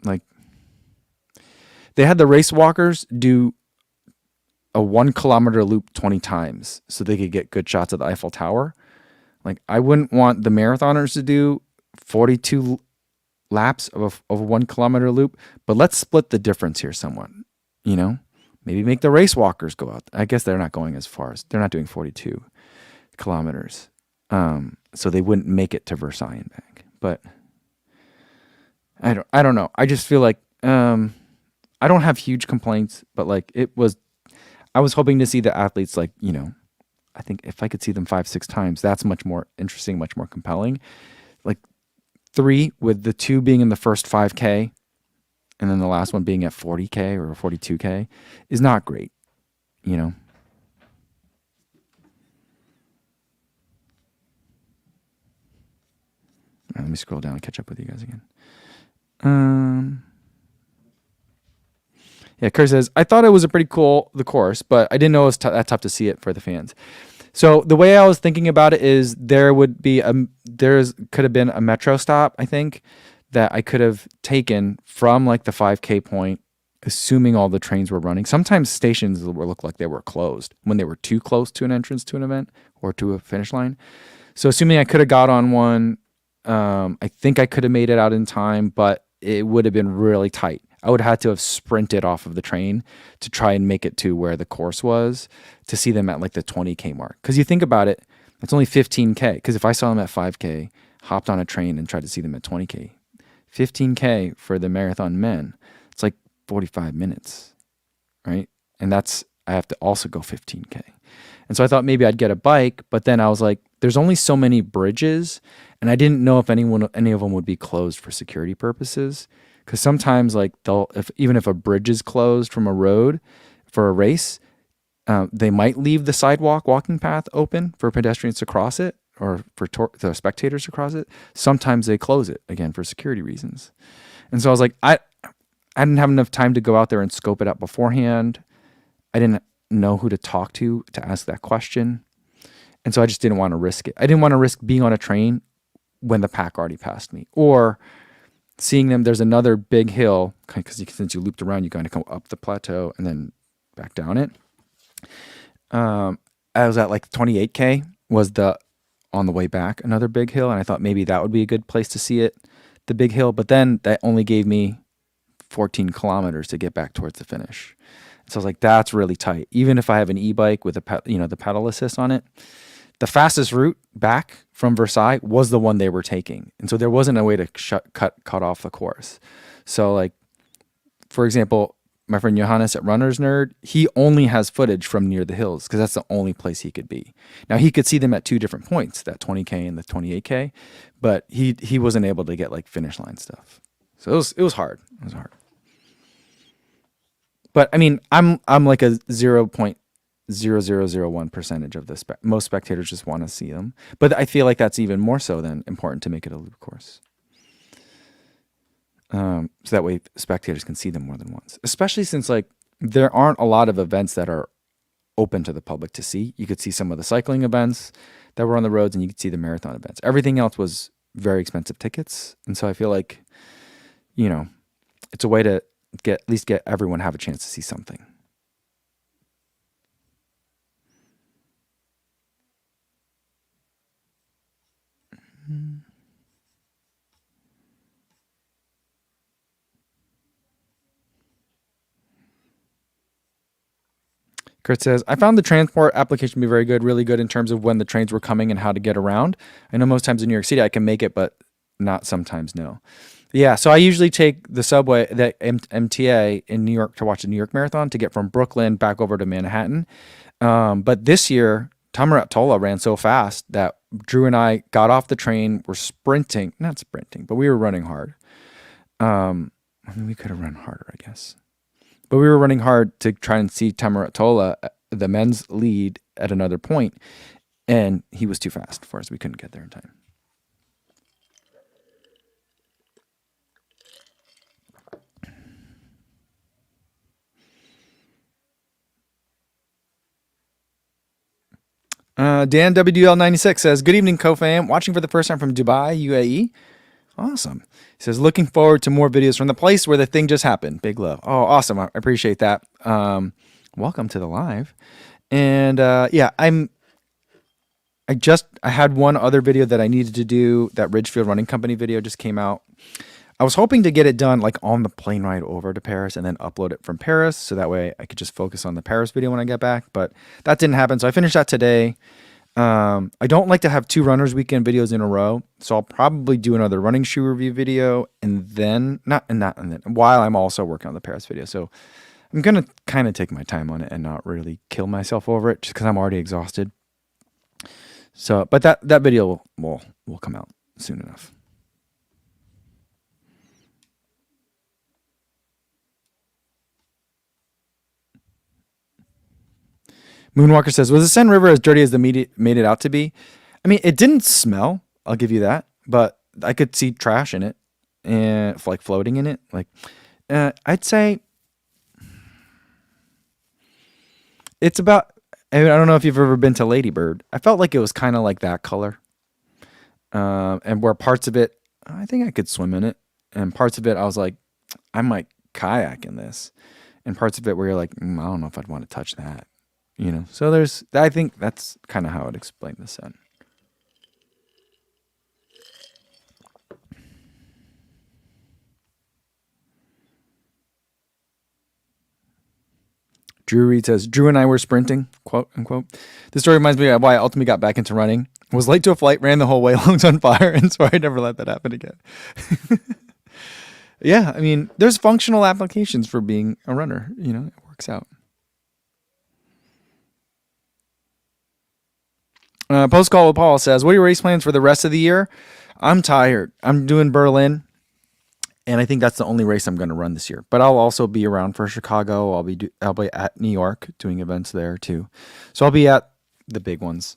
like they had the race walkers do a 1 kilometer loop 20 times so they could get good shots of the Eiffel Tower. Like, I wouldn't want the marathoners to do 42 laps of a 1 kilometer loop, but let's split the difference here somewhat, maybe make the race walkers go out. I guess they're not going as far as, they're not doing 42 kilometers. So they wouldn't make it to Versailles and back, but I don't know. I just feel like, I don't have huge complaints, but like I was hoping to see the athletes, like, I think if I could see them 5-6 times, that's much more interesting, much more compelling. Like 3, with the 2 being in the first 5K and then the last one being at 40K or 42K is not great, Let me scroll down and catch up with you guys again. Yeah, Kurt says, I thought it was the course, but I didn't know it was that tough to see it for the fans. So the way I was thinking about it is there could have been a metro stop, I think, that I could have taken from like the 5K point, assuming all the trains were running. Sometimes stations will look like they were closed when they were too close to an entrance to an event or to a finish line. So assuming I could have got on one, I think I could have made it out in time, but it would have been really tight. I would have had to have sprinted off of the train to try and make it to where the course was to see them at like the 20K mark. Because you think about it, it's only 15K. Because if I saw them at 5K, hopped on a train and tried to see them at 20K, 15K for the marathon men, it's like 45 minutes, right? And I have to also go 15K. And so I thought maybe I'd get a bike, but then I was like, there's only so many bridges, and I didn't know if any of them would be closed for security purposes. Because sometimes, like, even if a bridge is closed from a road for a race, they might leave the sidewalk walking path open for pedestrians to cross it or for the spectators to cross it. Sometimes they close it again for security reasons. And so I was like, I didn't have enough time to go out there and scope it out beforehand. I didn't know who to talk to ask that question. And so I just didn't want to risk it. I didn't want to risk being on a train when the pack already passed me, or seeing them. There's another big hill, because since you looped around, you kind of come up the plateau and then back down it. I was at like 28K was on the way back, another big hill. And I thought maybe that would be a good place to see it, the big hill. But then that only gave me 14 kilometers to get back towards the finish. So I was like, that's really tight. Even if I have an e-bike with the pedal assist on it, the fastest route back from Versailles was the one they were taking. And so there wasn't a way to cut off the course. So like, for example, my friend Johannes at Runner's Nerd, he only has footage from near the hills because that's the only place he could be. Now he could see them at two different points, that 20K and the 28K, but he wasn't able to get like finish line stuff. So it was hard. It was hard. But I mean, I'm like a 0.0001% of the most spectators just want to see them. But I feel like that's even more so than important to make it a loop course. So that way spectators can see them more than once. Especially since like there aren't a lot of events that are open to the public to see. You could see some of the cycling events that were on the roads, and you could see the marathon events. Everything else was very expensive tickets. And so I feel like, it's a way to at least get everyone have a chance to see something. Kurt says, I found the transport application to be very good, really good in terms of when the trains were coming and how to get around. I know most times in New York City I can make it, but not sometimes, no. Yeah, so I usually take the subway, the MTA in New York to watch the New York Marathon to get from Brooklyn back over to Manhattan. But this year, Tamarat Tola ran so fast that Drew and I got off the train, were not sprinting, but we were running hard. I mean, we could have run harder, I guess. But we were running hard to try and see Tamarat Tola, the men's lead, at another point, and he was too fast for us. We couldn't get there in time. Dan WDL96 says, good evening, co-fam. Watching for the first time from Dubai, UAE. Awesome. He says, looking forward to more videos from the place where the thing just happened. Big love. Oh, awesome. I appreciate that. Welcome to the live. And yeah, I had one other video that I needed to do. That Ridgefield Running Company video just came out. I was hoping to get it done like on the plane ride over to Paris and then upload it from Paris. So that way I could just focus on the Paris video when I get back. But that didn't happen. So I finished that today. I don't like to have 2 Runners Weekend videos in a row. So I'll probably do another running shoe review video and then while I'm also working on the Paris video. So I'm going to kind of take my time on it and not really kill myself over it just because I'm already exhausted. So, but that video will come out soon enough. Moonwalker says, was the Seine River as dirty as the media made it out to be? I mean, it didn't smell. I'll give you that. But I could see trash in it and like floating in it. Like, I'd say it's about, I don't know if you've ever been to Lady Bird. I felt like it was kind of like that color. And where parts of it, I think I could swim in it. And parts of it, I was like, I might kayak in this. And parts of it where you're like, I don't know if I'd want to touch that. So I think that's kind of how I'd explain the Seine. Drew Reed says, Drew and I were sprinting, quote unquote. This story reminds me of why I ultimately got back into running. Was late to a flight, ran the whole way, lungs on fire, and so I never let that happen again. Yeah, I mean, there's functional applications for being a runner. It works out. Post call with Paul says, what are your race plans for the rest of the year? I'm tired. I'm doing Berlin. And I think that's the only race I'm going to run this year. But I'll also be around for Chicago. I'll be at New York doing events there too. So I'll be at the big ones.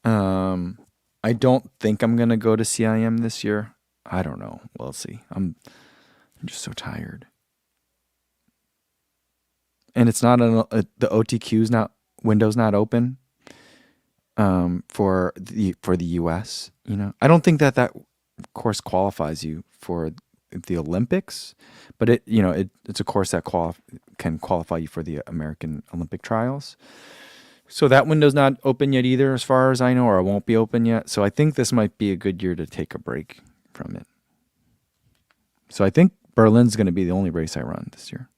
I don't think I'm going to go to CIM this year. I don't know. We'll see. I'm just so tired. And it's not the OTQ's window's not open for the US. I don't think that course qualifies you for the Olympics, but it's a course that can qualify you for the American Olympic trials. So that window's not open yet either, as far as I know, or it won't be open yet. So I think this might be a good year to take a break from it. So I think Berlin's going to be the only race I run this year.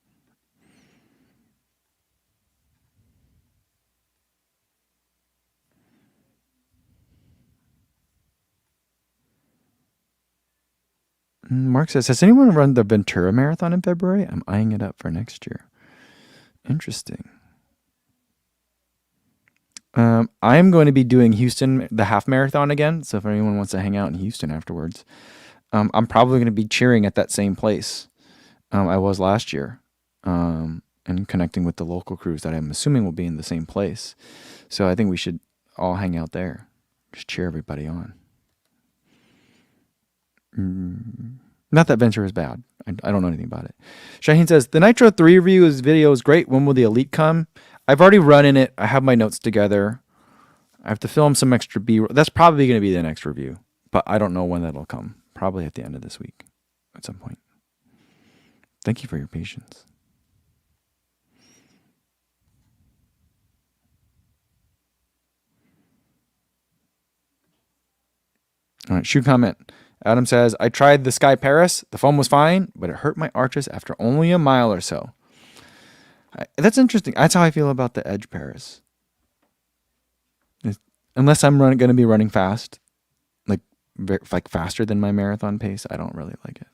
Mark says, has anyone run the Ventura Marathon in February? I'm eyeing it up for next year. Interesting. I'm going to be doing Houston, the half marathon again. So if anyone wants to hang out in Houston afterwards, I'm probably going to be cheering at that same place I was last year, and connecting with the local crews that I'm assuming will be in the same place. So I think we should all hang out there, just cheer everybody on. Not that Venture is bad. I don't know anything about it. Shaheen says, the Nitro 3 video is great. When will the Elite come? I've already run in it. I have my notes together. I have to film some extra B-roll. That's probably going to be the next review, but I don't know when that'll come. Probably at the end of this week at some point. Thank you for your patience. All right, shoe comment. Adam says, I tried the Sky Paris. The foam was fine, but it hurt my arches after only a mile or so. That's interesting. That's how I feel about the Edge Paris. Unless I'm going to be running fast, like faster than my marathon pace, I don't really like it.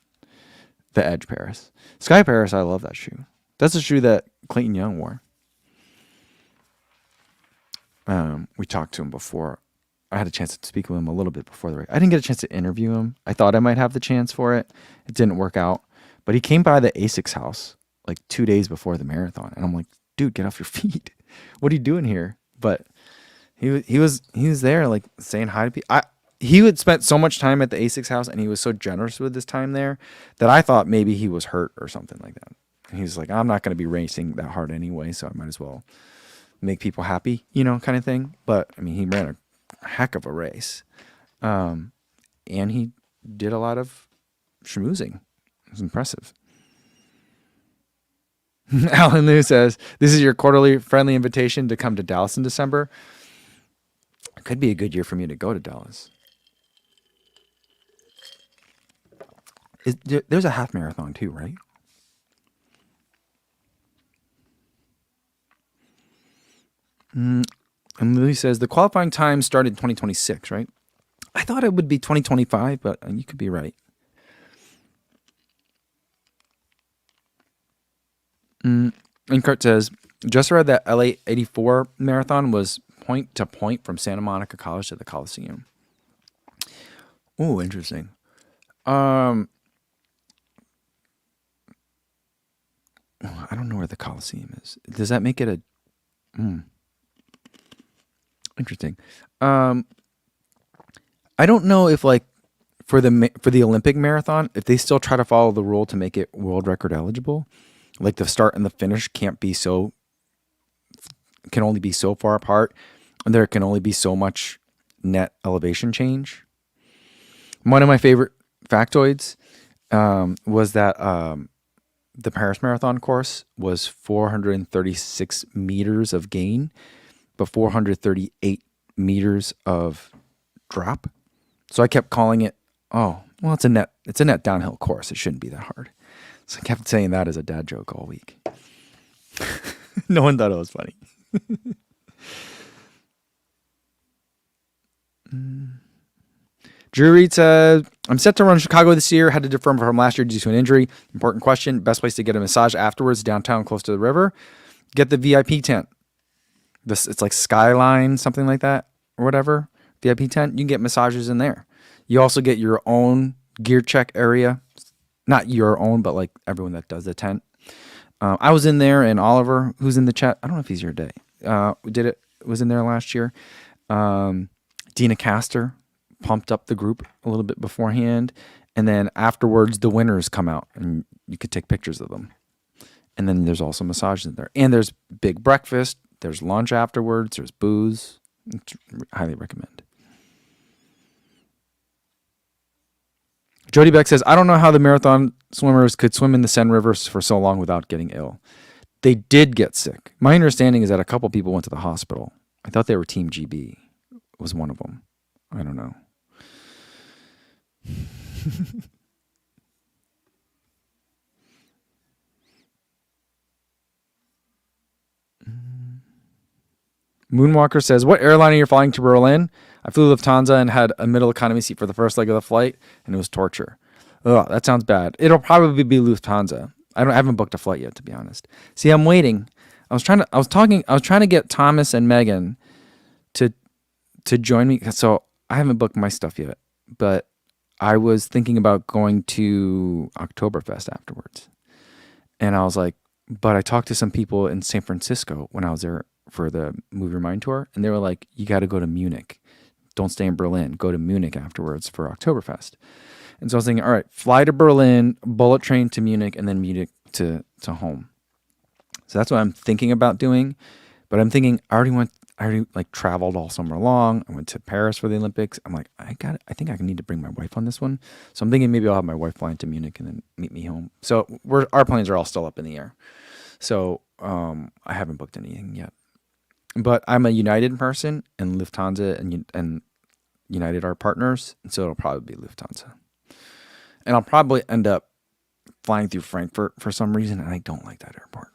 The Edge Paris. Sky Paris, I love that shoe. That's a shoe that Clayton Young wore. We talked to him before. I had a chance to speak with him a little bit before the race. I didn't get a chance to interview him. I thought I might have the chance for it. It didn't work out. But he came by the ASICS house like 2 days before the marathon. And I'm like, dude, get off your feet. What are you doing here? But he was there like saying hi to people. He had spent so much time at the ASICS house and he was so generous with his time there that I thought maybe he was hurt or something like that. And he was like, I'm not going to be racing that hard anyway, so I might as well make people happy, kind of thing. But I mean, he ran a heck of a race. And he did a lot of schmoozing. It was impressive. Alan Liu says, this is your quarterly friendly invitation to come to Dallas in December. It could be a good year for me to go to Dallas. There's a half marathon too, right? And Lily says, the qualifying time started in 2026, right? I thought it would be 2025, but you could be right. And Kurt says, just read that LA 84 marathon was point to point from Santa Monica College to the Coliseum. Oh, interesting. I don't know where the Coliseum is. Does that make it a... Interesting. I don't know if for the Olympic marathon, if they still try to follow the rule to make it world record eligible, like the start and the finish can only be so far apart, and there can only be so much net elevation change. One of my favorite factoids was that the Paris Marathon course was 436 meters of gain, but 438 meters of drop. So I kept calling it, oh, well, it's a net downhill course. It shouldn't be that hard. So I kept saying that as a dad joke all week. No one thought it was funny. Drew Reed says, I'm set to run Chicago this year. Had to defer from last year due to an injury. Important question. Best place to get a massage afterwards, downtown close to the river. Get the VIP tent. It's like Skyline, something like that, or whatever. VIP tent. You can get massages in there. You also get your own gear check area. Not your own, but like everyone that does the tent. I was in there, and Oliver, who's in the chat, I don't know if he's here today, was in there last year. Dina Castor pumped up the group a little bit beforehand, and then afterwards the winners come out and you could take pictures of them. And then there's also massages in there, and there's big breakfast, there's lunch afterwards, there's booze. Highly recommend. Jody Beck says, I don't know how the marathon swimmers could swim in the Seine River for so long without getting ill. They did get sick. My understanding is that a couple people went to the hospital. I thought they were Team GB was one of them. I don't know. Moonwalker says, what airline are you flying to Berlin? I flew Lufthansa and had a middle economy seat for the first leg of the flight, and it was torture. Ugh, that sounds bad. It'll probably be Lufthansa. I haven't booked a flight yet, to be honest. See, I'm waiting. I was trying to get Thomas and Megan to join me. So I haven't booked my stuff yet, but I was thinking about going to Oktoberfest afterwards. And I was like, but I talked to some people in San Francisco when I was there for the Move Your Mind tour, and they were like, you got to go to Munich. Don't stay in Berlin. Go to Munich afterwards for Oktoberfest. And so I was thinking, all right, fly to Berlin, bullet train to Munich, and then Munich to home. So that's what I'm thinking about doing. But I'm thinking, I already like traveled all summer long. I went to Paris for the Olympics. I'm like, I think I need to bring my wife on this one. So I'm thinking maybe I'll have my wife fly into Munich and then meet me home. So our plans are all still up in the air. So I haven't booked anything yet. But I'm a United person, and Lufthansa and United are partners, and so it'll probably be Lufthansa. And I'll probably end up flying through Frankfurt for some reason, and I don't like that airport.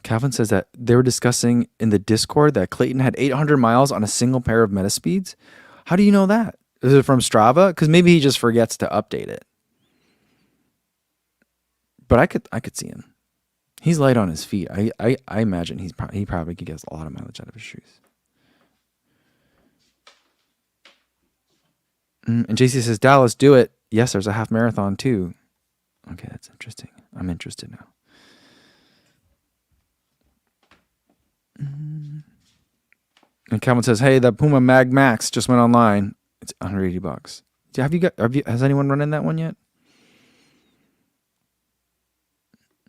Calvin says that they were discussing in the Discord that Clayton had 800 miles on a single pair of Metaspeeds. How do you know that? Is it from Strava? Because maybe he just forgets to update it. But I could see him. He's light on his feet. I imagine he probably could get a lot of mileage out of his shoes. And JC says, Dallas, do it. Yes, there's a half marathon too. Okay, that's interesting. I'm interested now. And Calvin says, hey, the Puma Mag Max just went online. It's $180. Has anyone run in that one yet?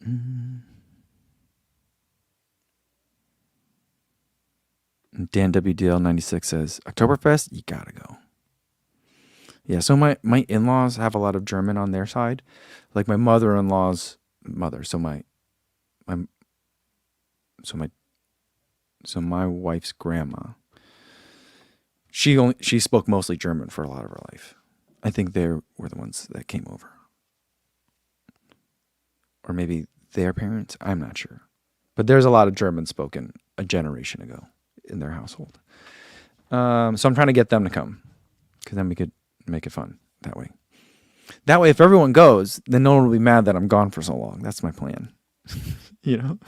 And Dan WDL96 says, Oktoberfest, you gotta go. Yeah, so my in-laws have a lot of German on their side. Like my mother-in-law's mother. So my wife's grandma. She spoke mostly German for a lot of her life. I think they were the ones that came over. Or maybe their parents. I'm not sure. But there's a lot of German spoken a generation ago in their household. So I'm trying to get them to come. Because then we could make it fun that way. That way, if everyone goes, then no one will be mad that I'm gone for so long. That's my plan. You know?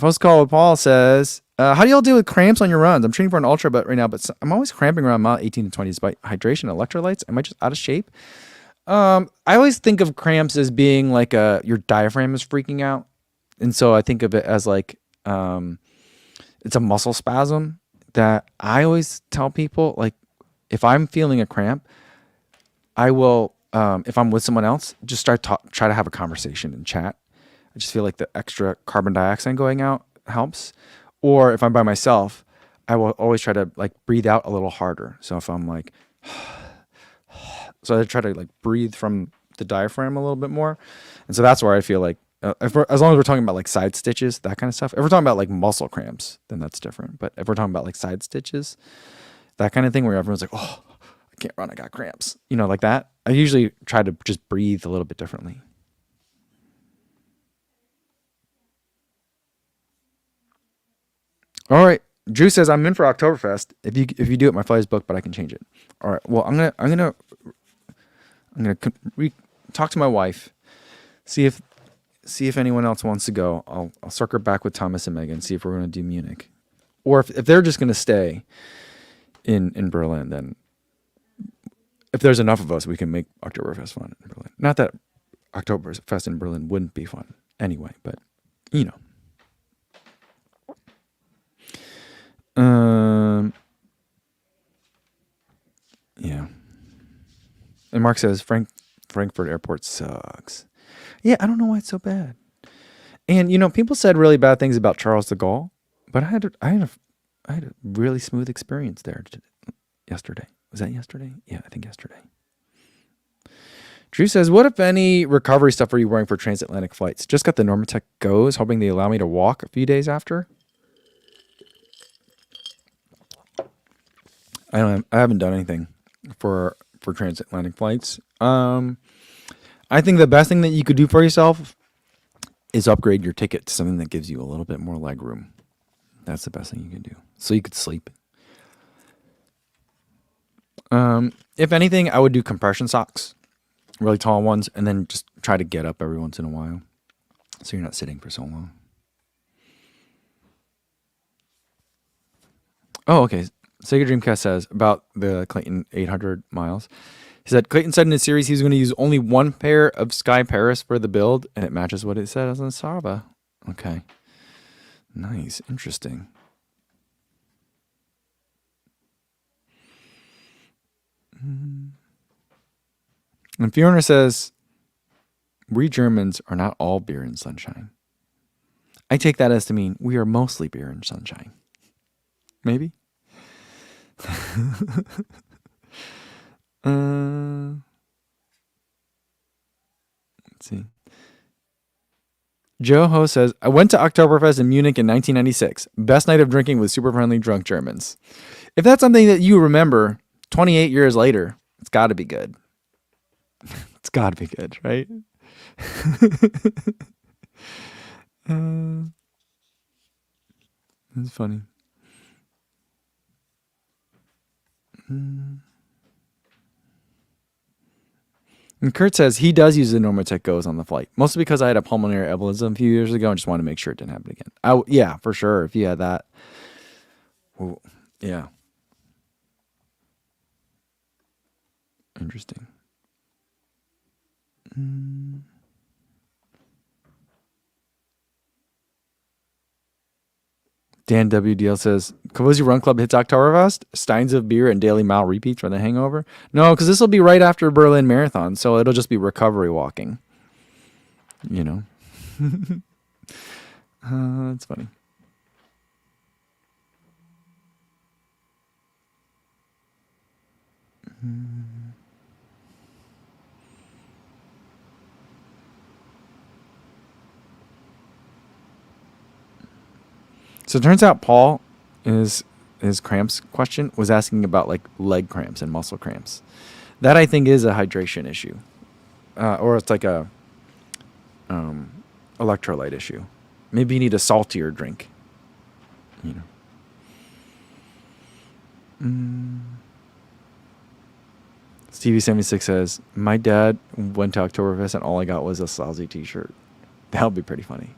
Post call with Paul says, how do y'all deal with cramps on your runs? I'm training for an ultra right now, but I'm always cramping around mile 18 to 20 despite hydration, electrolytes. Am I just out of shape? I always think of cramps as being like your diaphragm is freaking out. And so I think of it as like, it's a muscle spasm that I always tell people, like, if I'm feeling a cramp, I will, if I'm with someone else, just try to have a conversation and chat. I just feel like the extra carbon dioxide going out helps. Or if I'm by myself, I will always try to like breathe out a little harder. So if I'm like, so I try to like breathe from the diaphragm a little bit more. And so that's where I feel like, as long as we're talking about like side stitches, that kind of stuff. If we're talking about like muscle cramps, then that's different. But if we're talking about like side stitches, that kind of thing where everyone's like, oh, I can't run, I got cramps. You know, like that. I usually try to just breathe a little bit differently. All right. Drew says I'm in for Oktoberfest. If you do it, my flight is booked, but I can change it. All right. Well, I'm gonna talk to my wife, see if anyone else wants to go. I'll circle back with Thomas and Megan, see if we're gonna do Munich, or if they're just gonna stay in Berlin. Then if there's enough of us, we can make Oktoberfest fun in Berlin. Not that Oktoberfest in Berlin wouldn't be fun anyway, but you know. Yeah. And Mark says Frankfurt Airport sucks. Yeah, I don't know why it's so bad. And you know, people said really bad things about Charles de Gaulle, but I had a really smooth experience there yesterday. Was that yesterday? Yeah, I think yesterday. Drew says, what if any recovery stuff are you wearing for transatlantic flights? Just got the Normatec Goes, hoping they allow me to walk a few days after. I haven't done anything for transatlantic flights. I think the best thing that you could do for yourself is upgrade your ticket to something that gives you a little bit more leg room. That's the best thing you can do. So you could sleep. If anything, I would do compression socks, really tall ones, and then just try to get up every once in a while so you're not sitting for so long. Oh, okay. Sega Dreamcast says about the Clayton 800 miles. He said, Clayton said in his series he was going to use only one pair of Sky Paris for the build, and it matches what it said on Sarva. Okay. Nice. Interesting. And Fiona says, we Germans are not all beer and sunshine. I take that as to mean we are mostly beer and sunshine. Maybe? Let's see. Joho says, I went to Oktoberfest in Munich in 1996. Best night of drinking with super friendly drunk Germans. If that's something that you remember 28 years later, it's got to be good. It's got to be good, right? It's funny. And Kurt says he does use the Normatec Goes on the flight, mostly because I had a pulmonary embolism a few years ago and just wanted to make sure it didn't happen again. Yeah, for sure. If you had that, well, yeah, interesting. Dan WDL says, Cozy Run Club hits Oktoberfest, steins of beer and daily mile repeats for the hangover. No, because this will be right after Berlin Marathon, so it'll just be recovery walking. You know? That's funny. So it turns out Paul, his cramps question was asking about like leg cramps and muscle cramps. That I think is a hydration issue, or it's like a electrolyte issue. Maybe you need a saltier drink. You know. Stevie76 says, my dad went to Oktoberfest and all I got was a Salzy t-shirt. That would be pretty funny.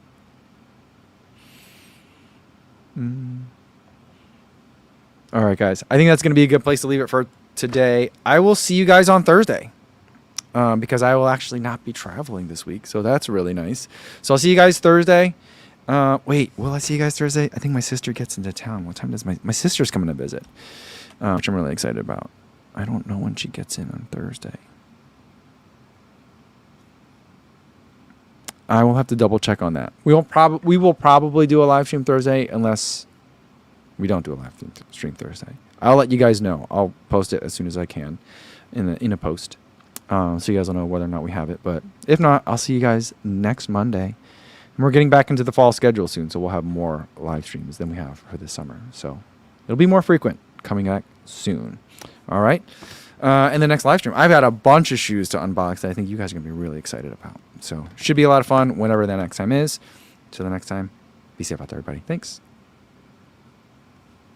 All right, guys. I think that's going to be a good place to leave it for today. I will see you guys on Thursday because I will actually not be traveling this week. So that's really nice. So I'll see you guys Thursday. Wait, will I see you guys Thursday? I think my sister gets into town. What time does my sister's coming to visit, which I'm really excited about. I don't know when she gets in on Thursday. I will have to double check on that. We will probably do a live stream Thursday unless we don't do a live stream Thursday. I'll let you guys know. I'll post it as soon as I can in a post, so you guys will know whether or not we have it. But if not, I'll see you guys next Monday. And we're getting back into the fall schedule soon, so we'll have more live streams than we have for this summer. So it'll be more frequent coming back soon. All right. And the next live stream, I've got a bunch of shoes to unbox that I think you guys are going to be really excited about. So should be a lot of fun whenever the next time is. Till the next time, be safe out there, everybody. Thanks.